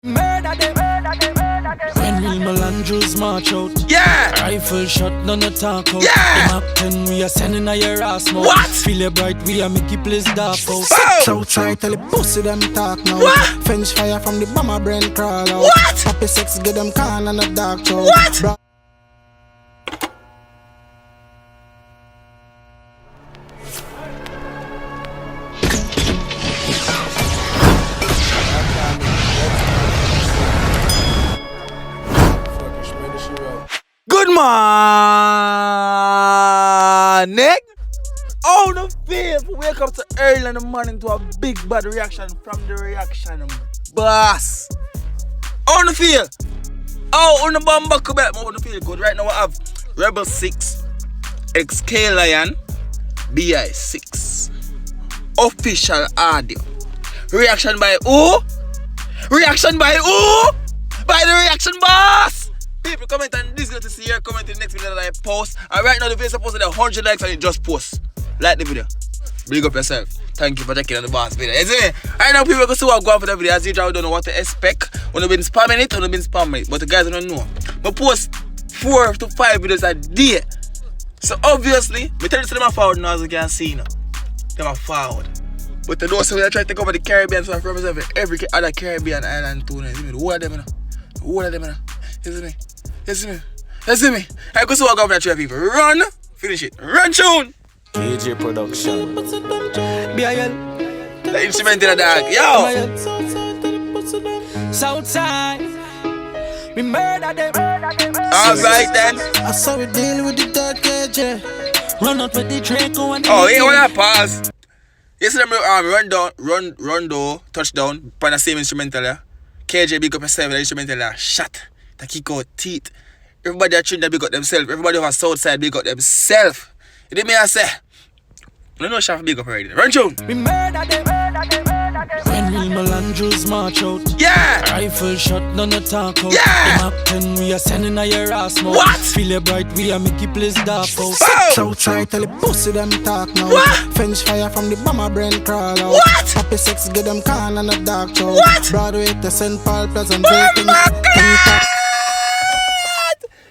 Murder them. When Real Melandros march out, Yeah. rifle shot, none of talk out. Yeah. The Mach 10, we are sending a your ass mouth. What? Feel it bright, we are make it place dark out. Boom. Outside, tell the pussy them talk now. What? Fence fire from the bomber brain crawl out. What? Happy sex, get them can and a dark show. What? Good morning. Oh, no fear. Wake up to early in the morning to a big bad reaction from the reaction boss. Oh, no fear. Oh, on the bomb back up. Oh, no feel good. Right now we have Rebel 6, XK Lion, BI6. Official audio. Reaction by who? Reaction by who? By the reaction boss. People comment on this, to see your comment in the next video that I post. And right now the video is supposed to be 100 likes and it just post. Like the video. Big up yourself. Thank you for checking on the boss video. You see me? Right now people can see what I'm going for the video. As usual, we don't know what to expect. When we've been spamming it, but the guys don't know. But post 4 to 5 videos a day. So obviously, we tell you to them forward now as you can see now. Them are forward. But the those who are trying to take over the Caribbean, so I represent every other Caribbean island too. You see me? The whole of them, you know. The whole of them, you know. You see me? You see me? You see me? I go see what government three people. Run! Finish it. Run tune! KJ Production. BIL. The instrument in the dog. Yo! Southside. We murder them. Alright then. I saw we deal with the dark KJ. Run out with the Draco and Oh, here when I pause. You see them run down, touchdown, on the same instrumental, yeah? KJ big up yourself, the instrumental, yeah? Shot. To kick out teeth. Everybody at Trinidad big up themselves. Everybody who has Southside big up themselves. You did me I say? I know Shaft big up already. Run tune. we murder them. When Real Melandros march out, Yeah! rifle shot, none of talk out. Yeah. The Mach 10, we are sending a your ass mouth. What? Feel it bright, we are make it place dark out. Boom! Outside, tell the pussy them talk now. What? Fence fire from the bomber brain crawl out. What? Happy sex, get them can and a dark show. What? Broadway to St. Paul, Pleasant Oh Vale. my God!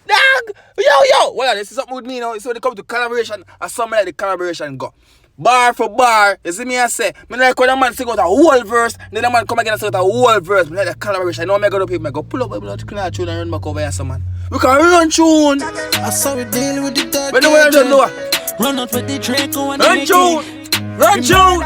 Dog! Yo! Well, this is something with me now. So when it comes to collaboration, I saw me like the collaboration go. Bar for bar, you see me I say, me like when a man sing out a whole verse, then a man come again and sing out a whole verse, me like the collaboration. I know me go to people, I go pull up my blood, clear tune and run back over here, some man. We can run tune! I saw we deal with the dark When the way I don't know. Run out with the Draco and Run tune! Run tune!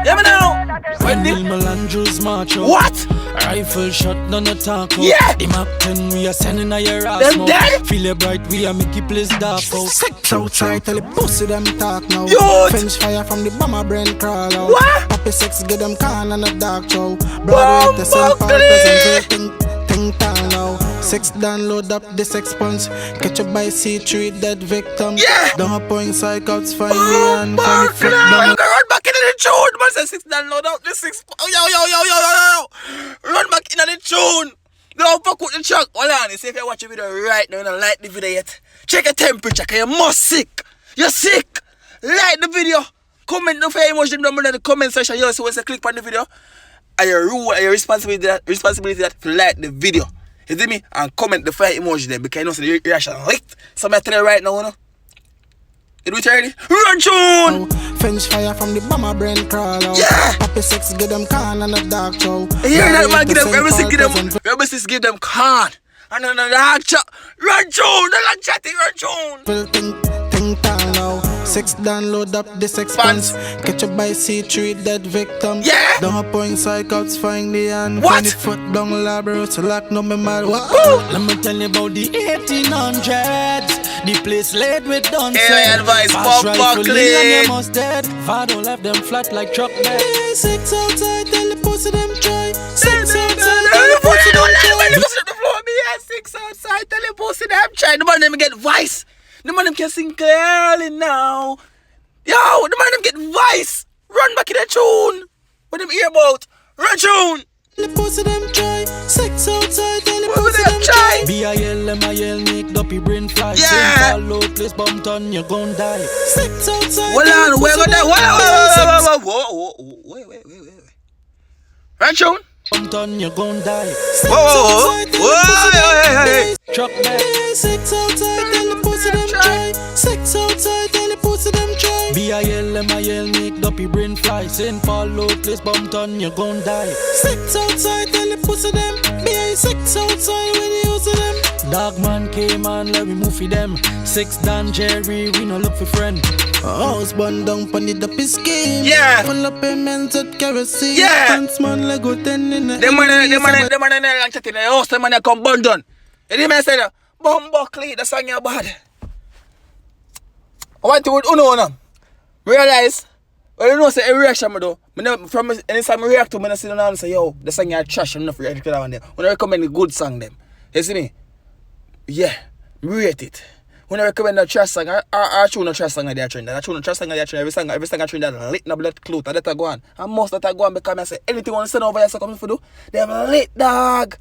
Hear me now! When When Real Melandros march out, what? rifle shot, none of talk out. Yeah. The Mach 10, we are sending a your ass Them mouth. dead? Feel it bright, we are make it place dark out. Sixx outside, tell the pussy them talk now. Youth! Fence fire from the bomber brain crawl out. What? Happy sex, get them can and a dark show. Broadway to St. Paul, Bumbleclip! Pleasant Vale, ting tang now. Sixx download up the Sixx punch. Catch a by C3 dead victim. Yeah! Don't point psychots find me Oh and my find it flip God! down. You can run back into the tune! Man say 6 download out the 6. Oh, yo! Run back into the tune! Don't fuck with the track. Hold on, you see if you watch the video right now, you don't like the video yet. Check your temperature, cause you're more sick. You're sick. Like the video. Comment the fire emoji down below in the comment section. You see once you click on the video, and your rule and your responsibility that to like the video. You see me? And comment the fire emoji there because you know so the reaction lit. So I'm telling you right now, you know. You do it already? Run tune! Fence fire from the bomber brain crawl out. Yeah! Happy sex, get them can and a dark show. You hear that man? Broadway to St. Paul, Give them con. And then the dog chat. Run tune! The dog chatting, run tune! Ting tang now. Sixx download up the Sixx Fans. punch. Catch a by C3 dead victim. Yeah! Don't point psychots find the hand. What? Find it foot down labros. Lock no me mad. What? Let me tell you about the 1800s. The place laid with dunce. Alien Vice, Fast Bob rifle Buckley. in and you must dead. Vado left them flat like truck bed. Sixx outside, tell the pussy them try. Sixx outside, tell Tell the pussy them try. the floor, me and 6 outside. Tell the pussy them try. The man them get voice. The man them can sing clearly now. Yo, the man them get voice. Run back in the tune. What them hear about? Run tune. The pussy them try. Sixx outside, tell the What pussy them them try? try. BIL, MIL, make up your brain fly. Yeah. Same fall out, place bumped on, you gon' die. Sixx outside. Hold on, where go that? Wait. Run tune. Done, you gon' die. Whoa, hey. Truck back. Sixx outside, tell the pussy them try. Sixx outside, tell the pussy them try. BIL, make duppy brain fly. St. Paul, low place, bumped on, you gon' die. Sixx outside, tell the pussy them. BI6 outside, when you use them. Dogman came on, let me move for them. Sixx Dan Jerry, we no look for friend. House burn down pon the duppy scheme. Yeah. Full of payments at kerosene. Yeah. Pants man Lego 10 in the Them man like chatting in the house, them man come burn down. You hear me say that? Bumbuckly, the song you bad. I want to uno them. Realize, well you know say a reaction me do. From anytime I react to me, I sit down and say, yo, the song you trash, I'm not for react to that one there. When I recommend a good song them. You see me? Yeah, rate it. When I recommend a trash song, I tune a trash song of their trend. I tune a trash song of their trend. Every song I trend that lit no blood cloth. I let her go on. And most of that go on because I say anything want to send over here so come for do. They have a lit dog.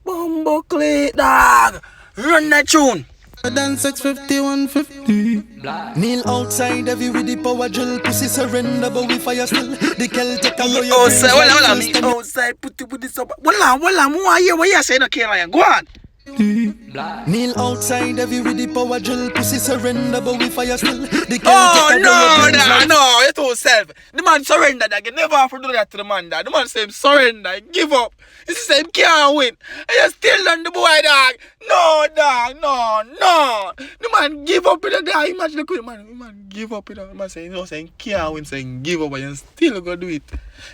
Bumbuckly dog. Run that tune. Than 650-150. Kneel outside every with the power drill. Pussy surrender but we fire still. The Celtic and lawyer. Outside, hold on, me outside. Put this up. Hold on. What you say? No care. Go on. Kneel outside every with the power drill. Pussy surrender but we fire still. The Oh no, you too self. The man surrender that. You never have to do that to the man that. The man say him surrender, give up. He say him can't win. And you still on the boy dog. No dog, no. The man give up with the dog. Imagine the quick man give up with the man saying no, saying can't win, saying give up, but you still go do it.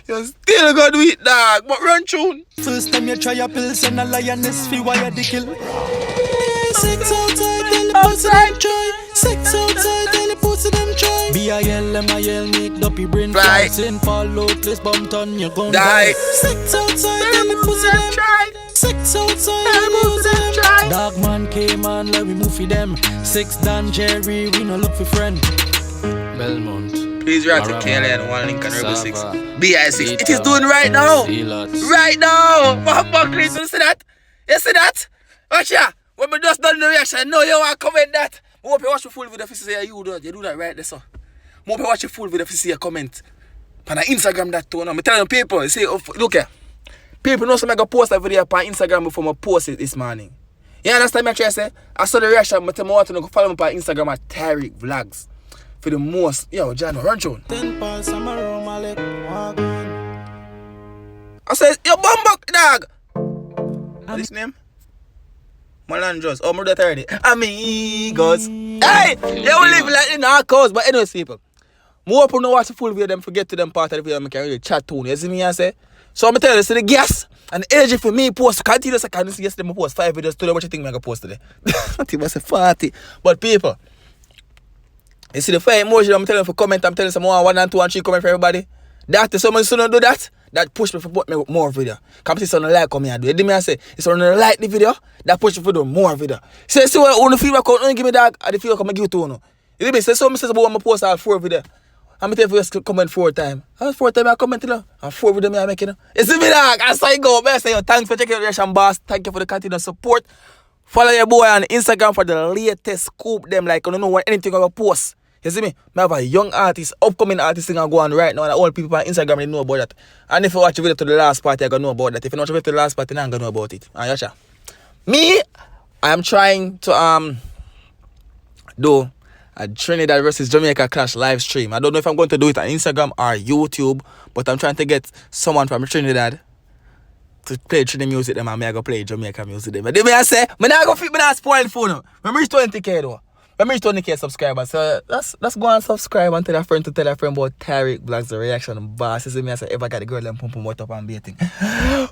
You still go do it, dog. But run tune. First time you try a pills and a lioness fi wire the kill. Sixx outside, tell the pussy them try. Sixx outside, tell the pussy them try. BIL, make duppy brain Fly. fly. St. Paul, low place, bumped on, you gon' Die. die. Sixx outside, tell the pussy them try. Sixx outside, tell the pussy them try. Dogman came on, let me move for them. Sixx Dan Jerry, we no look for friend. Belmont. Please write to KLN, one link on Rebel 6. BI6. It is doing right now. Right now. Bumbuckly, you see that? You see that? Watch ya. When we just done the reaction, no, you want to comment that. I hope you watch the full video if you say you do that right there, so. I hope you watch the full video if you see a comment. On Instagram that too. I'm telling people, see, look here. People know some I go post that video on Instagram before I post it this morning. You understand me? I say? I saw the reaction, I tell me what to follow me on Instagram at Tyrekevlogs. For the most, yo, John, run tune. 10 pounds, I'm a room, I like walk on. I said, yo, Bumbuck, dog. What's his name? Malandros. Oh, murder already. Amigos. Hey! You will live like in our cause, but anyways, people. More people know watch the full video, them forget to them part of the video, I can really chat to you. See me, I say? So I'm telling you, see the gas and the energy for me post. Continuous, I can't see yesterday, I post 5 videos today. What you think I'm going to post today? I think I say 40. But people, you see the fire emotion, I'm telling you for comment, I'm telling you some more 1 and 2 and 3 comment for everybody. That is someone soon do that. That push me for put me with more video. Come see someone like come here do. You hear me I say, it's someone like the video, that push me for do more video. Say what on the feedback on give me that and the feedback come give it to you. You hear me? Say so me say about my post all 4 video. I'm tell you to comment 4 times. And 4 times I comment you know. And 4 video me I make you know. You see me dog? I say go, I say thanks for checking out the reaction boss. Thank you for the continued support. Follow your boy on Instagram for the latest scoop them like you don't know what anything I post. You see me? I have a young artist, upcoming artist thing go on right now, and all people on Instagram they know about that. And if you watch the video to the last part, you're gonna know about that. If you don't watch the video to the last part, you're not gonna know about it. And yasha. Me, I am trying to do a Trinidad versus Jamaica clash live stream. I don't know if I'm going to do it on Instagram or YouTube, but I'm trying to get someone from Trinidad to play Trinidad music them and I go play Jamaica music them. But then I say, I'm not gonna fit me not spoil phone. I'm reach 20k though. I'm reach 20k subscribers. So let's go and subscribe and tell a friend about Tyrekevlogs, the reaction boss. You see me I say if I got the girl and pump what up and baiting. Boom!